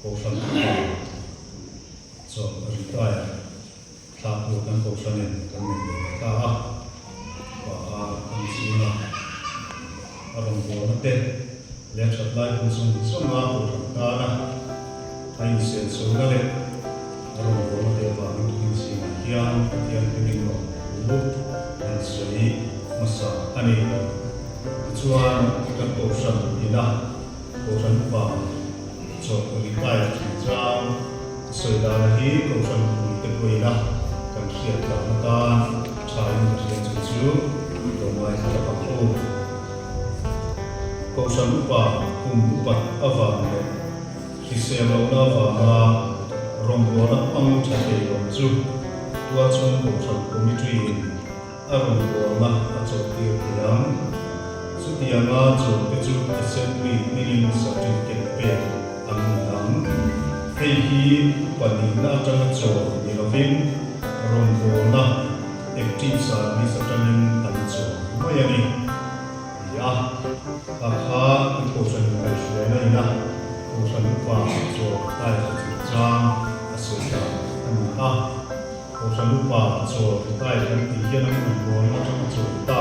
cầu sân cho retire ta tu kan cầu sân này kan mình ta và anh xin là abang ko na te le chat lai kun sung sung ma ko ta na ai se so na le abang ko na te ba nu kin si ma hian ni lo bu an sei masa ani chuan kan ko san ina ko san ba cho ko ri tai chang soi da hi ko san ni te ko ina kan hiat ta na ta chai ni chu chu do mai ta pa ko cầu sân upa cùng upat avang le khi xem lâu na vanga rong bua na ang cha te lo chu tua chung cầu sân committee a rong bua na a cho ti yang chu ti anga chu te chu assembly meeting certificate pe ang nang hei hi pani na chang cho ni lovin rong bua na active service atangin an cho mai ani ya akha ko san ai shwe na ina ko san pa cho tai chang asoka a ko san pa cho tai kan ti hian an ko na chang cho ta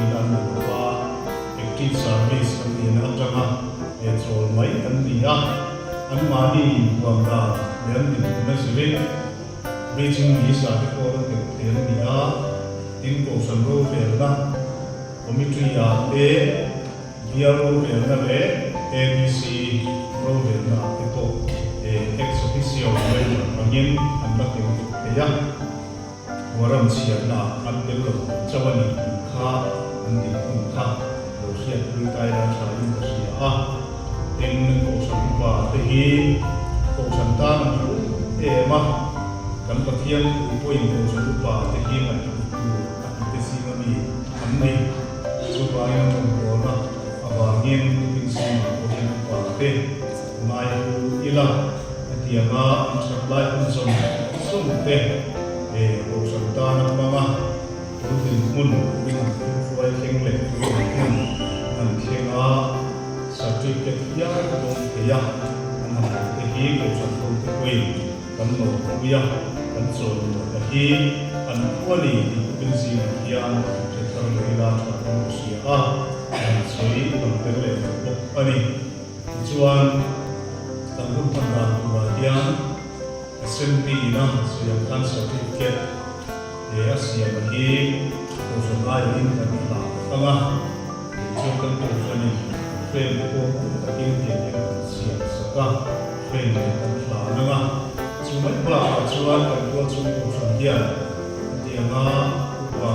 ina ni pa active service an ni na changa e cho mai an ni a an ma ni wang da len ni na sirin beijing ni sa ko te ni a tin ko san ro fe na committee ya e Diaro na le ABC program na ito ex officio ngin ang natin kaya waram siya na ang dilo chawani kha ang dilo kha lo siya tayo na sa yung siya in ko sa iba tehi ko santan ma kan pathian po yung ko sa iba tehi man at tesima ni amay subayan ng bola abangin pinsin ko yung parte may ila at yama ang sablay kung sumte o santa ng mga tutin mun pinagpufuay kengle ang kenga certificate ya kung kaya ang tehi ko sa tutin kan no kuya kan so tehi an wali pinsin yan ang ila sa siya soi ang terle ani chuan ang pagpanda kuwadian assembly na siya kan certificate siya bagi usulay din kanila tama so kan tujuan friend ko takin din siya saka friend kanila nga cuma pala chuan kan tujuan usul dia dia nga wa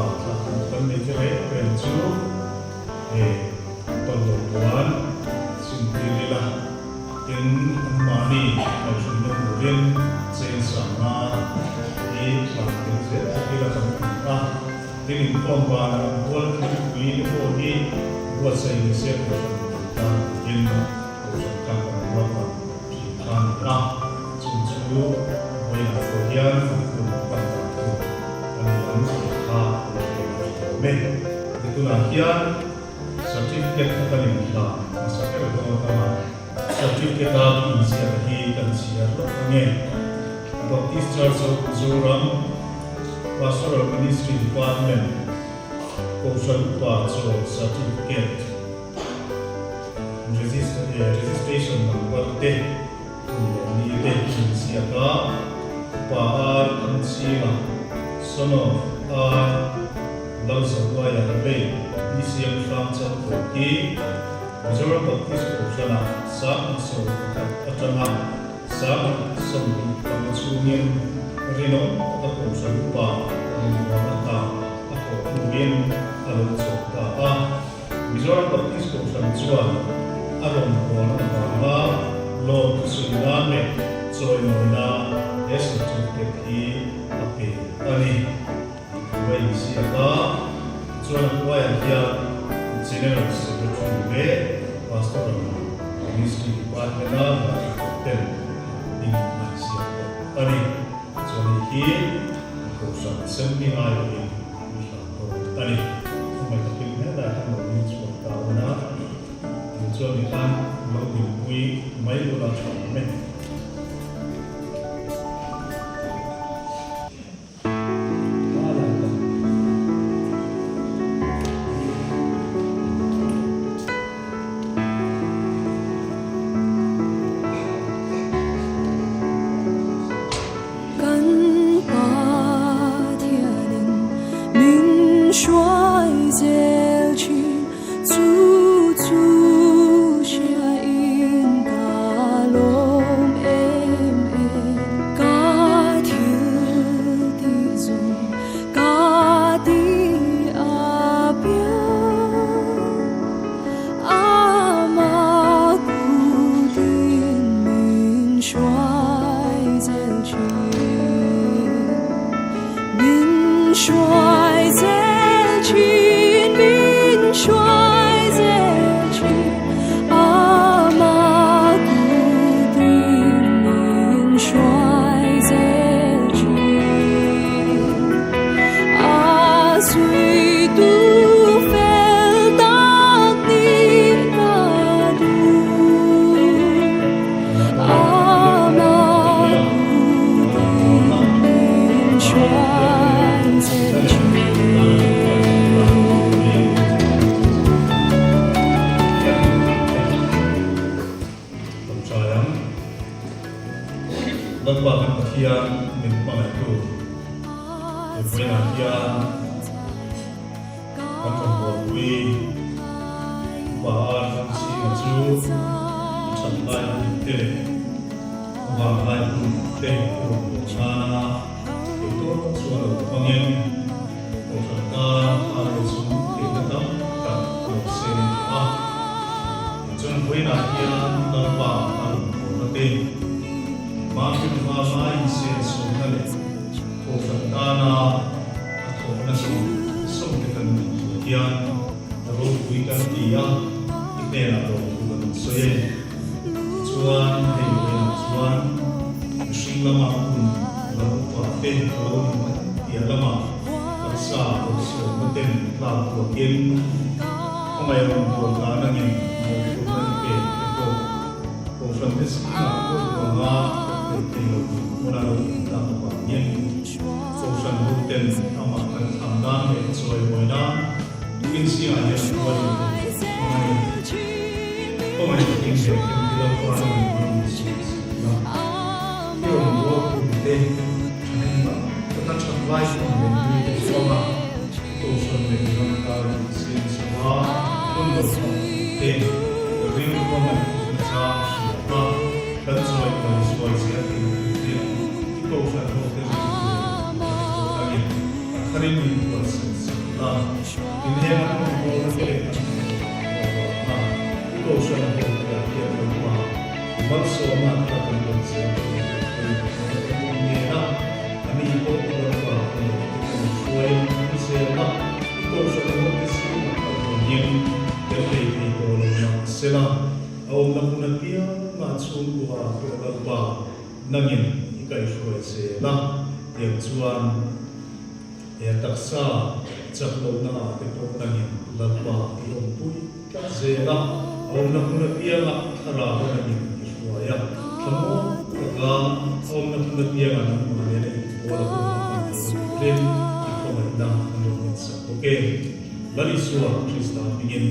kan meje friend chu pagbubuan sintila in mani au sunno rin sen sama pagtin se ila sampa tin pomba wal ni ko ni wa sai se ko ta in ko ta wa pa kan ra chu wa ya ko yan ko pa ta an ang ha me itu lahian certificate kanin la masake ko tama certificate of insiahi kan siya nge Baptist Church of Zoram Pastoral Ministry Department Kaushal Pacho certificate registration number 10 ni de siya ka paar kan siya sono Dalsagwa ya be DCM Franca Koki Zoram Baptist Kaushal sa so atanga sa pangasunin rino ako sa lupa ang mga ako ungin alon sa ta Mizoram Baptist ko sa Mizuan alon ko ng mga Lord Suliname so na certificate api ani way siya ka so ang kuwaya kaya General Secretary be Pastoral Ministry Department na in Malaysia. Ani, so ni ko sa assembly ayo in ani, may kapil na dahil mo sa tao na so ni kan magbibuy may wala sa amin. xoài dèo chim chú chú chia in cả lom em cả thiếu tí dùng cả tí à bia à mà cụ tin mình xoài dèo chim mình xoài dèo chim mình xoài dèo chim à mà cụ tin mình xoài dèo chim à suy tu fel ta đi ta du à mà cụ tin mình xoài dèo chim Lần ba kan kia mình bằng lại tu, với là kia kan trong bộ quy và kan si là chú chẳng lại thế, và lại tu thế của cha itu suara panggil orang ada semua kita kan kursi John với là kia lần ba kan orang Makin ramai sesuatu Kofantana atau nasum kita kian lalu bukan dia kita lalu bukan saya cuan hidup cuan mesti lama pun lalu pakai lalu dia lama rasa usul mungkin lalu kian kemarin bukan angin bukan itu Kofantana bukan Orang tak banyak social rutin amat tertanda sesuai mana mungkin siapa yang buat pemain tinggi kita orang yang yang buat rutin kita capai menjadi seorang social media kalau semua untuk rutin ring pemain kita siapa dan sesuai siapa itu usaha hari ini proses ini yang aku mau itu usaha dia bahwa bersama akan bersedia ini kami ikut beberapa sesuai misalnya itu usaha yang terkait dengan selang awal lakukan dia langsung buat beberapa nangin ikai suai selang yang cuan yang taksa caklo na tepo nangin lalpa iong pui zela awal lakukan dia lakara nangin suaya kamu awal lakukan dia nang mengenai walaupun rin ikomendah menurut saya oke bali suah Krista ingin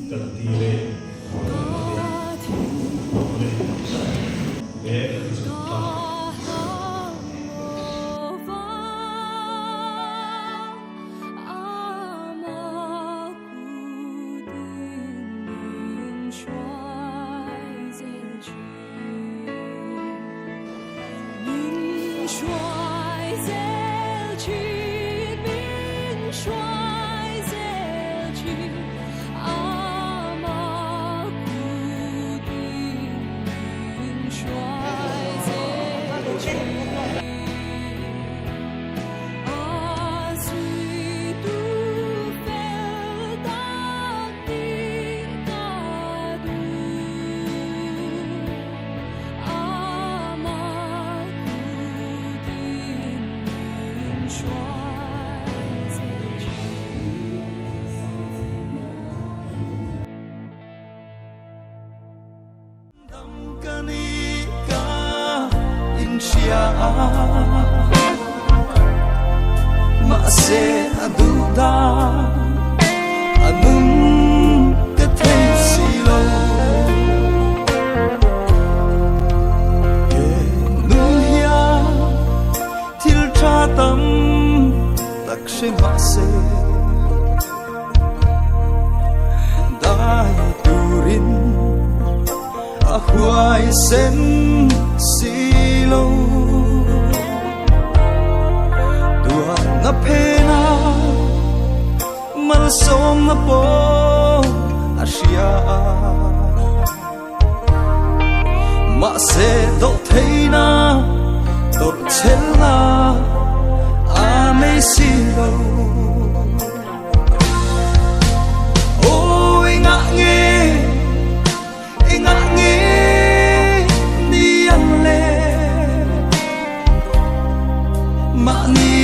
tertire Masih aduda anung keteng silo nuhya til tratam takshe masih si lâu tua ngập pena mal som na po asia ma se do theina do chela a me si lâu ôi ngã nghe đi ăn lê mà ni